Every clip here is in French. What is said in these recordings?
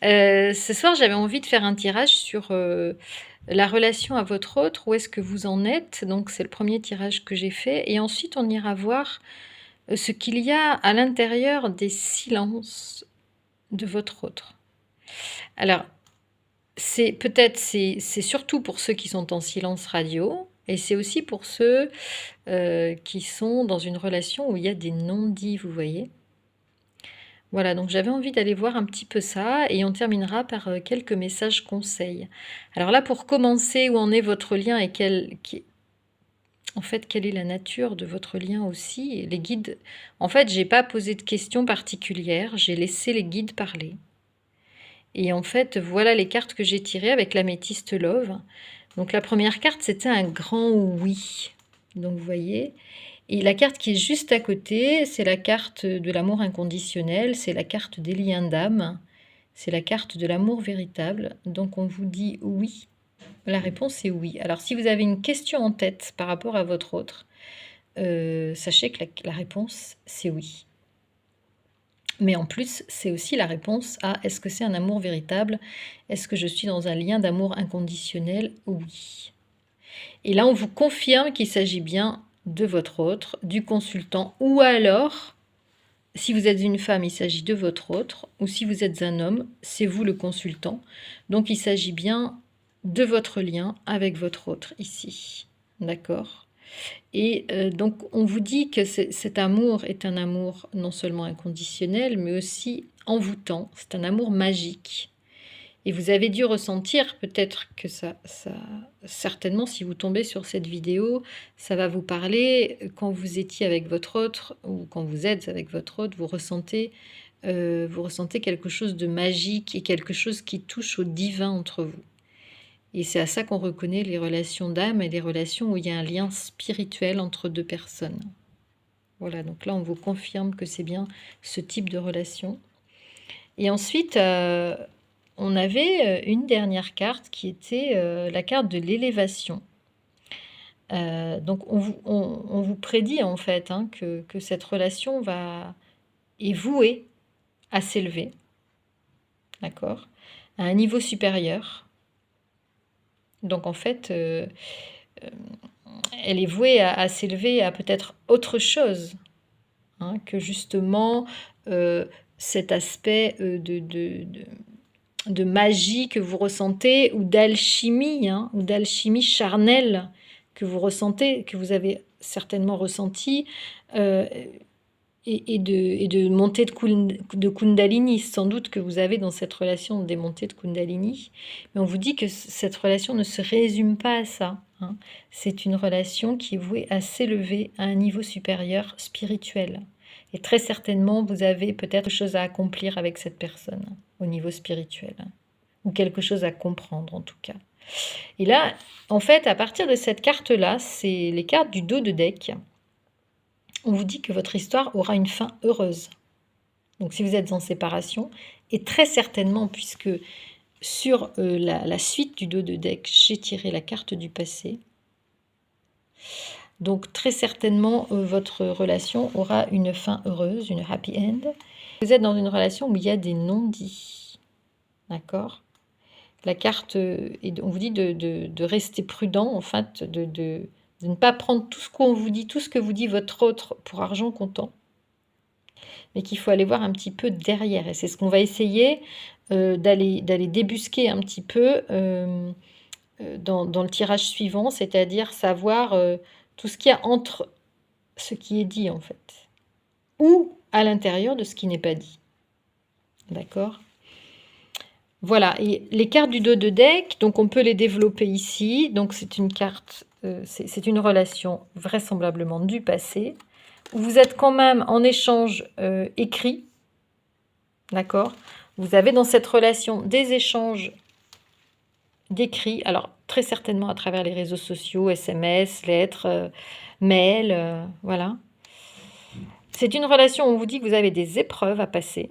Ce soir, j'avais envie de faire un tirage sur, la relation à votre autre. Où est-ce que vous en êtes? Donc c'est le premier tirage que j'ai fait et ensuite on ira voir, ce qu'il y a à l'intérieur des silences de votre autre. Alors, c'est surtout pour ceux qui sont en silence radio et c'est aussi pour ceux, qui sont dans une relation où il y a des non-dits, vous voyez? Voilà, donc j'avais envie d'aller voir un petit peu ça et on terminera par, quelques messages conseils. Alors là, pour commencer, où en est votre lien et en fait, quelle est la nature de votre lien aussi? Et les guides, en fait, j'ai pas posé de questions particulières, j'ai laissé les guides parler. Et en fait, voilà les cartes que j'ai tirées avec l'améthyste Love. Donc la première carte, c'était un grand oui. Donc vous voyez? Et la carte qui est juste à côté, c'est la carte de l'amour inconditionnel, c'est la carte des liens d'âme, c'est la carte de l'amour véritable. Donc on vous dit oui. La réponse est oui. Alors si vous avez une question en tête par rapport à votre autre, sachez que la réponse, c'est oui. Mais en plus, c'est aussi la réponse à est-ce que c'est un amour véritable? Est-ce que je suis dans un lien d'amour inconditionnel? Oui. Et là, on vous confirme qu'il s'agit bien de votre autre, du consultant, ou alors, si vous êtes une femme, il s'agit de votre autre, ou si vous êtes un homme, c'est vous le consultant. Donc, il s'agit bien de votre lien avec votre autre ici. D'accord? Et donc, on vous dit que cet amour est un amour non seulement inconditionnel, mais aussi envoûtant. C'est un amour magique. Et vous avez dû ressentir peut-être que certainement, si vous tombez sur cette vidéo, ça va vous parler. Quand vous étiez avec votre autre, ou quand vous êtes avec votre autre, vous ressentez quelque chose de magique et quelque chose qui touche au divin entre vous. Et c'est à ça qu'on reconnaît les relations d'âme et les relations où il y a un lien spirituel entre deux personnes. Voilà, donc là on vous confirme que c'est bien ce type de relation. Et ensuite, on avait une dernière carte qui était la carte de l'élévation. Donc on vous prédit en fait que cette relation est vouée à s'élever, d'accord, à un niveau supérieur. Donc en fait, elle est vouée à s'élever à peut-être autre chose que justement cet aspect de magie que vous ressentez, ou d'alchimie charnelle que vous ressentez, que vous avez certainement ressenti, et de montée de Kundalini, sans doute que vous avez dans cette relation des montées de Kundalini. Mais on vous dit que cette relation ne se résume pas à ça. C'est une relation qui est vouée à s'élever à un niveau supérieur spirituel. Et très certainement, vous avez peut-être quelque chose à accomplir avec cette personne au niveau spirituel. Ou quelque chose à comprendre en tout cas. Et là, en fait, à partir de cette carte-là, c'est les cartes du dos de deck. On vous dit que votre histoire aura une fin heureuse. Donc si vous êtes en séparation, et très certainement, puisque sur la suite du dos de deck, j'ai tiré la carte du passé, donc très certainement, votre relation aura une fin heureuse, une happy end. Vous êtes dans une relation où il y a des non-dits, d'accord? La carte, on vous dit de rester prudent, en fait, de ne pas prendre tout ce qu'on vous dit, tout ce que vous dit votre autre pour argent comptant, mais qu'il faut aller voir un petit peu derrière. Et c'est ce qu'on va essayer d'aller débusquer un petit peu dans le tirage suivant, c'est-à-dire savoir tout ce qu'il y a entre ce qui est dit, en fait, ou à l'intérieur de ce qui n'est pas dit. D'accord? Voilà, et les cartes du dos de deck, donc on peut les développer ici. Donc c'est une carte, c'est une relation vraisemblablement du passé, où vous êtes quand même en échange écrit, d'accord? Vous avez dans cette relation des échanges d'écrits, alors très certainement à travers les réseaux sociaux, SMS, lettres, mails, voilà. C'est une relation où on vous dit que vous avez des épreuves à passer,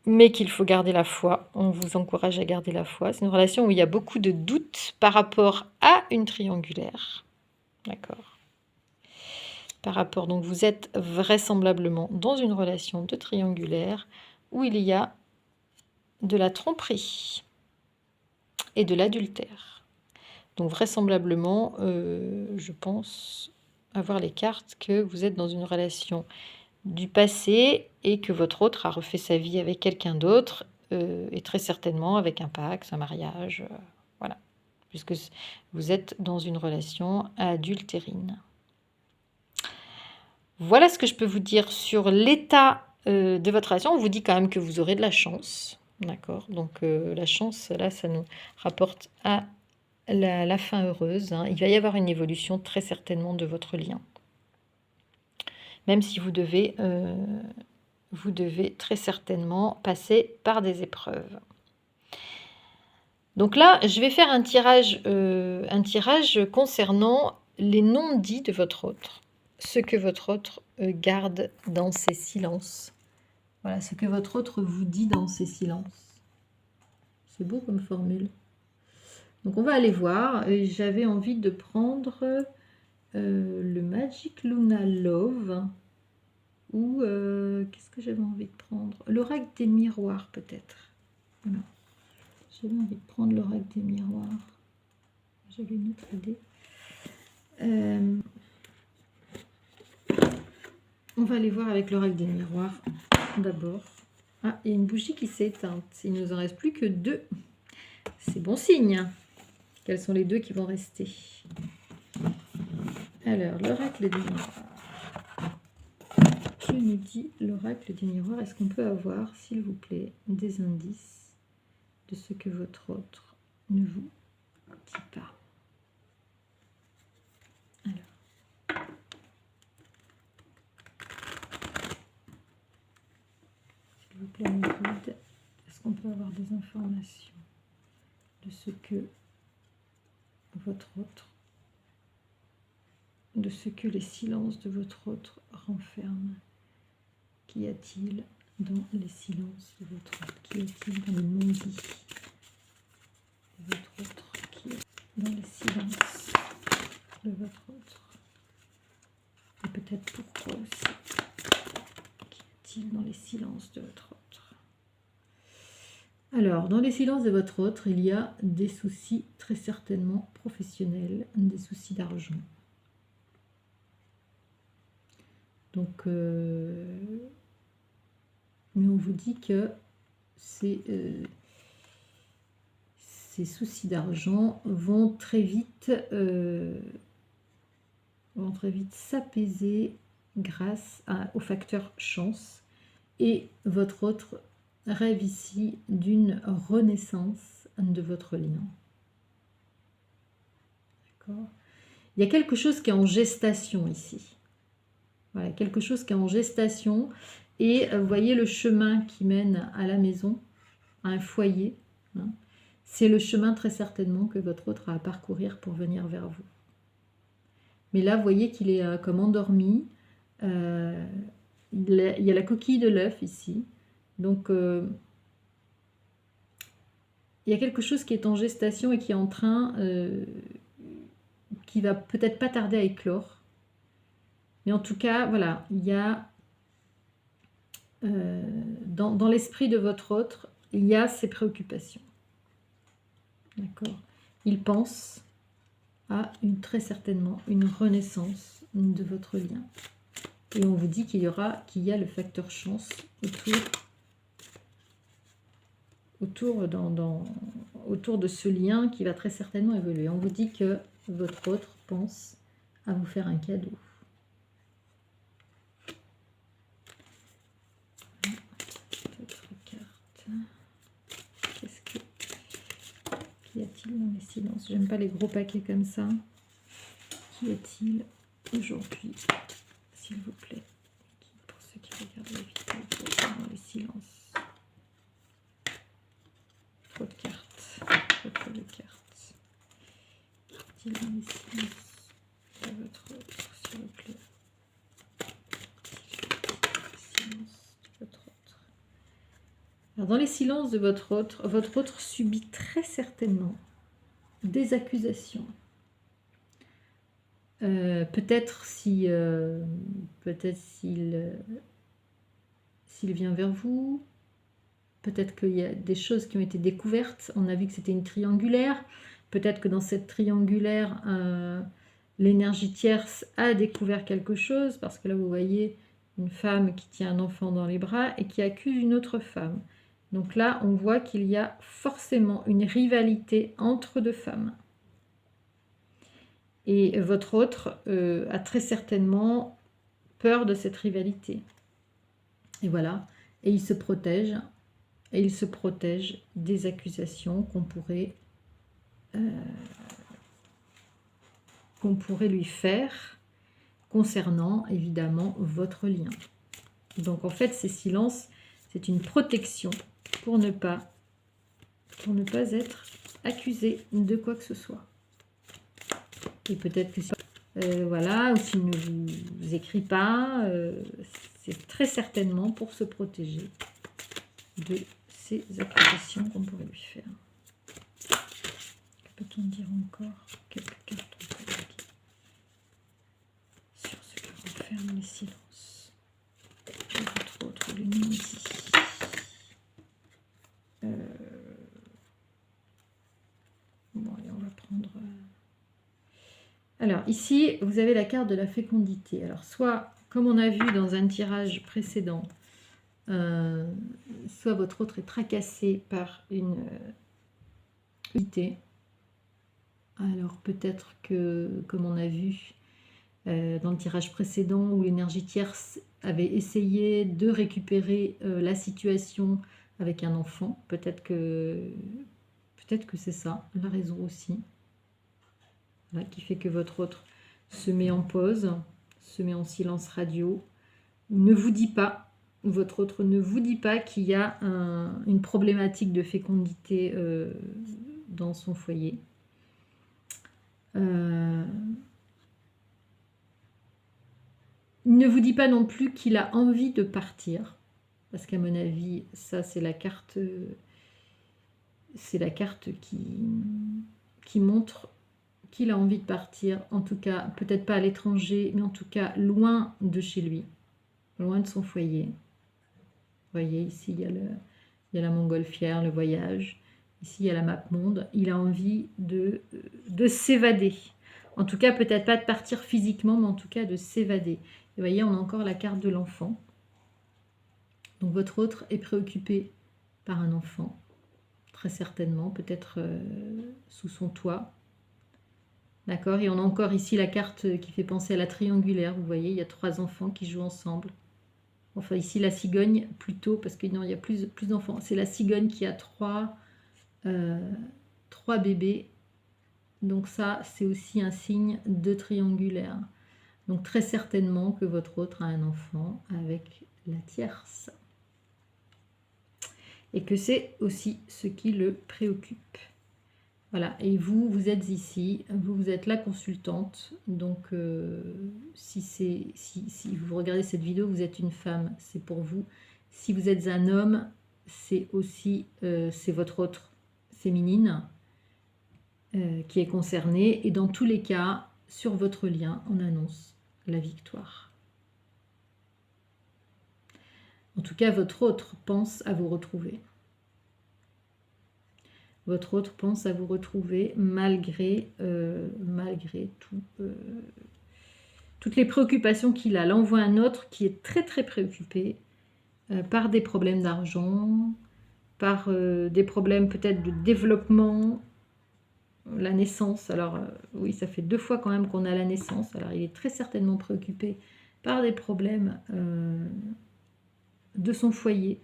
mais qu'il faut garder la foi. On vous encourage à garder la foi. C'est une relation où il y a beaucoup de doutes par rapport à une triangulaire. D'accord. Par rapport, donc vous êtes vraisemblablement dans une relation de triangulaire où il y a de la tromperie et de l'adultère. Donc vraisemblablement, je pense avoir les cartes que vous êtes dans une relation du passé et que votre autre a refait sa vie avec quelqu'un d'autre, et très certainement avec un pax, un mariage, voilà, puisque vous êtes dans une relation adultérine. Voilà ce que je peux vous dire sur l'état de votre relation. On vous dit quand même que vous aurez de la chance, d'accord? Donc la chance, là, ça nous rapporte à la fin heureuse, hein. Il va y avoir une évolution très certainement de votre lien. Même si vous devez très certainement passer par des épreuves. Donc là, je vais faire un tirage concernant les non-dits de votre autre. Ce que votre autre garde dans ses silences. Voilà, ce que votre autre vous dit dans ses silences. C'est beau comme formule. Donc on va aller voir. J'avais envie de prendre le Magic Luna Love. Ou qu'est-ce que j'avais envie de prendre? L'oracle des miroirs peut-être. Voilà. J'avais envie de prendre l'oracle des miroirs. J'avais une autre idée. On va aller voir avec l'oracle des miroirs d'abord. Ah, il y a une bougie qui s'est éteinte. Il ne nous en reste plus que 2. C'est bon signe. Quels sont les 2 qui vont rester? Alors, l'oracle des miroirs. Que nous dit l'oracle des miroirs? Est-ce qu'on peut avoir, s'il vous plaît, des indices de ce que votre autre ne vous dit pas? Alors. S'il vous plaît, mon guide, est-ce qu'on peut avoir des informations de ce que votre autre, de ce que les silences de votre autre renferment? Qu'y a-t-il dans les silences de votre autre? Qu'y a-t-il dans les non-dits de votre autre? Qu'y a-t-il dans les silences de votre autre? Et peut-être pourquoi aussi? Qu'y a-t-il dans les silences de votre autre? Alors, dans les silences de votre autre, il y a des soucis très certainement professionnels, des soucis d'argent. Donc, mais on vous dit que ces soucis d'argent vont très vite s'apaiser grâce au facteur chance. Et votre autre rêve ici d'une renaissance de votre lien. D'accord ? Il y a quelque chose qui est en gestation ici. Voilà, quelque chose qui est en gestation. Et vous voyez le chemin qui mène à la maison, à un foyer. Hein, c'est le chemin très certainement que votre autre a à parcourir pour venir vers vous. Mais là, vous voyez qu'il est comme endormi. Il y a la coquille de l'œuf ici. Donc, il y a quelque chose qui est en gestation et qui est en train, qui va peut-être pas tarder à éclore. Mais en tout cas, voilà, il y a dans l'esprit de votre autre, il y a ces préoccupations. D'accord ? Il pense à très certainement une renaissance de votre lien. Et on vous dit qu'il y a le facteur chance autour de ce lien qui va très certainement évoluer. On vous dit que votre autre pense à vous faire un cadeau. Autre carte. Qu'y a-t-il dans les silences? J'aime pas les gros paquets comme ça. Qu'y a-t-il aujourd'hui, s'il vous plaît? Pour ceux qui regardent la vidéo, dans les silences. Trop de cartes. Trop de cartes. Qu'y a-t-il dans les silences de votre autre, s'il vous plaît? Alors, dans les silences de votre autre subit très certainement des accusations. Peut-être s'il vient vers vous, Peut-être qu'il y a des choses qui ont été découvertes. On a vu que c'était une triangulaire. Peut-être que dans cette triangulaire, l'énergie tierce a découvert quelque chose. Parce que là, vous voyez une femme qui tient un enfant dans les bras et qui accuse une autre femme. Donc là, on voit qu'il y a forcément une rivalité entre deux femmes. Et votre autre a très certainement peur de cette rivalité. Et voilà. Et il se protège. Et il se protège des accusations qu'on pourrait lui faire concernant évidemment votre lien. Donc en fait, ces silences, c'est une protection pour ne pas être accusé de quoi que ce soit. Et peut-être que si, voilà, ou s'il ne vous écrit pas, c'est très certainement pour se protéger de ces accusations qu'on pourrait lui faire. Que peut-on dire encore? Quelques cartes on peut dire sur ce que renferment les silences. Votre autre lune dit. Bon, allez, on va prendre... Alors, ici, vous avez la carte de la fécondité. Alors, soit, comme on a vu dans un tirage précédent, soit votre autre est tracassé par une unité. Alors, peut-être que, comme on a vu dans le tirage précédent, où l'énergie tierce avait essayé de récupérer la situation avec un enfant, peut-être que c'est ça, la raison aussi. Voilà, qui fait que votre autre se met en pause, se met en silence radio, ne vous dit pas, votre autre ne vous dit pas qu'il y a une problématique de fécondité dans son foyer. Il ne vous dit pas non plus qu'il a envie de partir, parce qu'à mon avis, ça c'est la carte qui montre qu'il a envie de partir, en tout cas, peut-être pas à l'étranger, mais en tout cas loin de chez lui, loin de son foyer. Vous voyez, ici, il y a la montgolfière, le voyage. Ici, il y a la map monde. Il a envie de s'évader. En tout cas, peut-être pas de partir physiquement, mais en tout cas de s'évader. Et vous voyez, on a encore la carte de l'enfant. Donc, votre autre est préoccupé par un enfant, très certainement, peut-être sous son toit. D'accord, et on a encore ici la carte qui fait penser à la triangulaire. Vous voyez, il y a 3 enfants qui jouent ensemble. Enfin, ici, la cigogne, plutôt, parce que non, il y a plus d'enfants. C'est la cigogne qui a 3 bébés. Donc ça, c'est aussi un signe de triangulaire. Donc très certainement que votre autre a un enfant avec la tierce. Et que c'est aussi ce qui le préoccupe. Voilà, et vous êtes ici, vous êtes la consultante, donc si vous regardez cette vidéo, vous êtes une femme, c'est pour vous. Si vous êtes un homme, c'est aussi, c'est votre autre féminine qui est concernée. Et dans tous les cas, sur votre lien, on annonce la victoire. En tout cas, votre autre pense à vous retrouver. Votre autre pense à vous retrouver malgré toutes les préoccupations qu'il a. Là, on voit un autre qui est très très préoccupé par des problèmes d'argent, par des problèmes peut-être de développement, la naissance. Alors oui, ça fait 2 fois quand même qu'on a la naissance. Alors il est très certainement préoccupé par des problèmes de son foyer.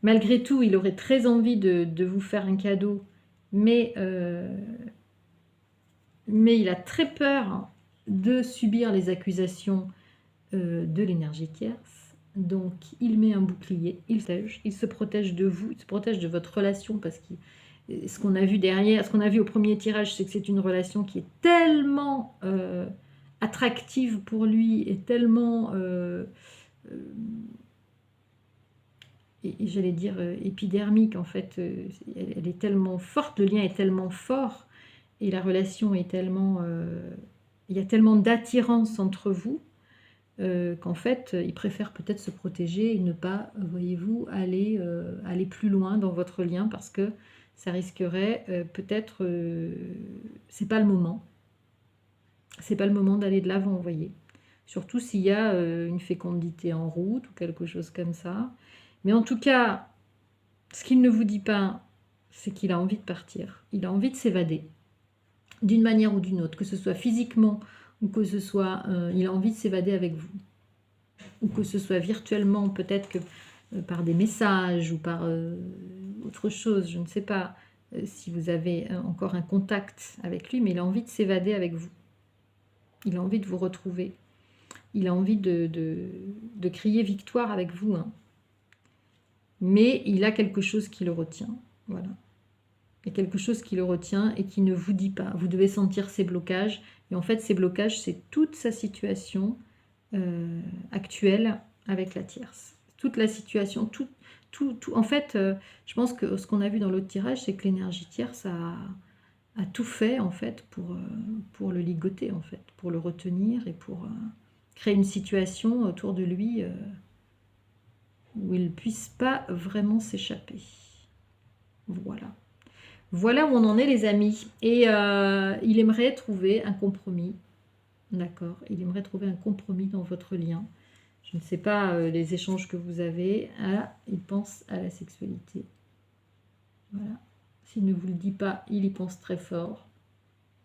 Malgré tout, il aurait très envie de vous faire un cadeau, mais il a très peur de subir les accusations de l'énergie tierce. Donc, il met un bouclier, il se protège de vous, il se protège de votre relation, parce que ce qu'on a vu derrière, ce qu'on a vu au premier tirage, c'est que c'est une relation qui est tellement attractive pour lui, et tellement... et j'allais dire épidermique, en fait, elle est tellement forte, le lien est tellement fort, et la relation est tellement... il y a tellement d'attirance entre vous, qu'en fait, il préfère peut-être se protéger et ne pas, voyez-vous, aller plus loin dans votre lien parce que ça risquerait peut-être, c'est pas le moment. C'est pas le moment d'aller de l'avant, vous voyez. Surtout s'il y a une fécondité en route ou quelque chose comme ça. Mais en tout cas, ce qu'il ne vous dit pas, c'est qu'il a envie de partir. Il a envie de s'évader, d'une manière ou d'une autre, que ce soit physiquement ou que ce soit... il a envie de s'évader avec vous. Ou que ce soit virtuellement, peut-être que par des messages ou par autre chose, je ne sais pas si vous avez encore un contact avec lui, mais il a envie de s'évader avec vous. Il a envie de vous retrouver. Il a envie de crier victoire avec vous. Hein. Mais il a quelque chose qui le retient. Voilà. Il y a quelque chose qui le retient et qui ne vous dit pas. Vous devez sentir ces blocages. Et en fait, ces blocages, c'est toute sa situation actuelle avec la tierce. Toute la situation, tout. En fait, je pense que ce qu'on a vu dans l'autre tirage, c'est que l'énergie tierce a tout fait, en fait, pour le ligoter, en fait, pour le retenir et pour créer une situation autour de lui où il ne puisse pas vraiment s'échapper. Voilà. Voilà où on en est, les amis. Et il aimerait trouver un compromis. D'accord. Il aimerait trouver un compromis dans votre lien. Je ne sais pas les échanges que vous avez. Ah, il pense à la sexualité. Voilà. S'il ne vous le dit pas, il y pense très fort.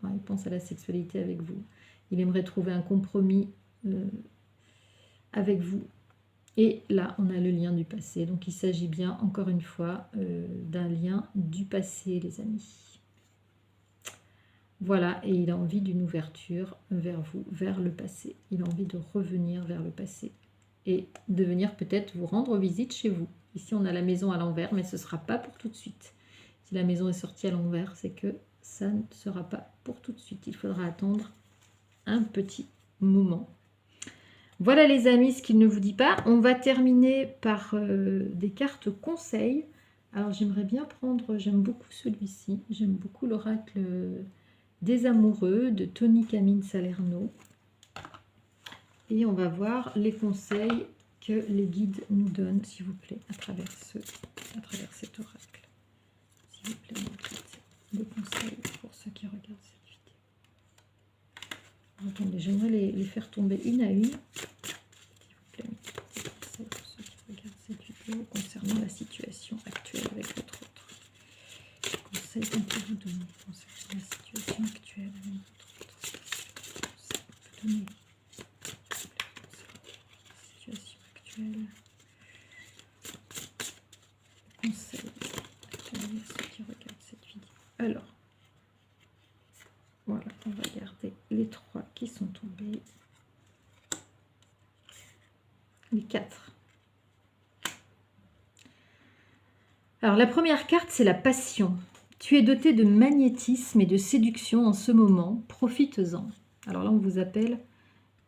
Il pense à la sexualité avec vous. Il aimerait trouver un compromis avec vous. Et là, on a le lien du passé. Donc, il s'agit bien, encore une fois, d'un lien du passé, les amis. Voilà, et il a envie d'une ouverture vers vous, vers le passé. Il a envie de revenir vers le passé et de venir peut-être vous rendre visite chez vous. Ici, on a la maison à l'envers, mais ce ne sera pas pour tout de suite. Si la maison est sortie à l'envers, c'est que ça ne sera pas pour tout de suite. Il faudra attendre un petit moment. Voilà les amis, ce qu'il ne vous dit pas. On va terminer par des cartes conseils. Alors j'aimerais bien prendre, j'aime beaucoup celui-ci. J'aime beaucoup l'oracle des amoureux de Tony Camille Salerno. Et on va voir les conseils que les guides nous donnent, s'il vous plaît, à travers cet oracle. S'il vous plaît, des conseils pour ceux qui regardent cette vidéo. Attendez, j'aimerais les faire tomber une à une. S'il vous plaît, des conseils pour ceux qui regardent cette vidéo concernant la situation actuelle avec votre autre. Conseils qu'on peut vous donner concernant la situation actuelle avec votre autre. Conseils qu'on peut donner. Situation actuelle. Conseils actuels à ceux qui regardent cette vidéo. Alors. Voilà, on va garder les 3 qui sont tombés. Les 4. Alors, la première carte, c'est la passion. Tu es doté de magnétisme et de séduction en ce moment. Profites-en. Alors là, on vous appelle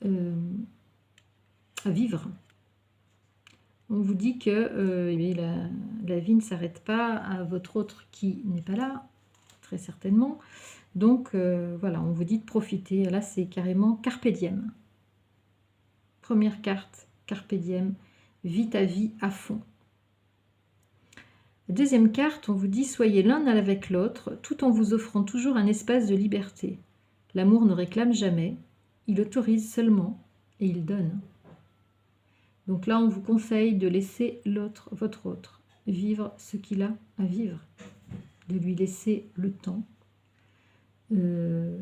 à vivre. On vous dit que la vie ne s'arrête pas à votre autre qui n'est pas là, très certainement. Donc, voilà, on vous dit de profiter. Là, c'est carrément Carpe Diem. Première carte, Carpe Diem. Vis ta vie à fond. La deuxième carte, on vous dit soyez l'un avec l'autre, tout en vous offrant toujours un espace de liberté. L'amour ne réclame jamais, il autorise seulement et il donne. Donc là, on vous conseille de laisser l'autre, votre autre, vivre ce qu'il a à vivre, de lui laisser le temps. De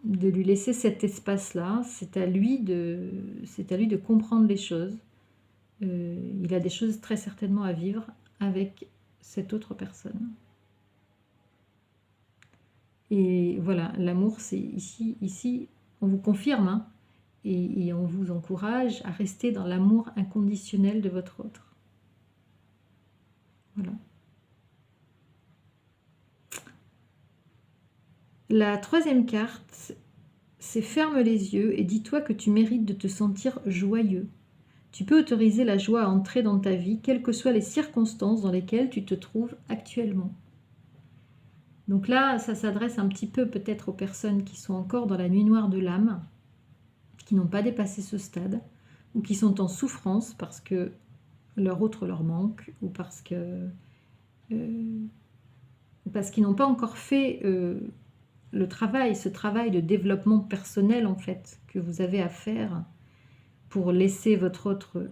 lui laisser cet espace-là, c'est à lui de comprendre les choses. Il a des choses très certainement à vivre avec cette autre personne. Et voilà, l'amour, c'est ici, on vous confirme, hein, et on vous encourage à rester dans l'amour inconditionnel de votre autre. Voilà. La troisième carte, c'est ferme les yeux et dis-toi que tu mérites de te sentir joyeux. Tu peux autoriser la joie à entrer dans ta vie, quelles que soient les circonstances dans lesquelles tu te trouves actuellement. Donc là, ça s'adresse un petit peu peut-être aux personnes qui sont encore dans la nuit noire de l'âme, qui n'ont pas dépassé ce stade, ou qui sont en souffrance parce que leur autre leur manque, ou parce qu'ils n'ont pas encore fait le travail, ce travail de développement personnel en fait, que vous avez à faire pour laisser votre autre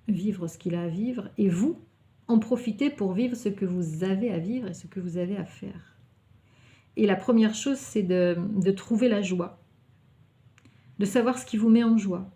vivre ce qu'il a à vivre, et vous, en profiter pour vivre ce que vous avez à vivre et ce que vous avez à faire. Et la première chose, c'est de trouver la joie, de savoir ce qui vous met en joie.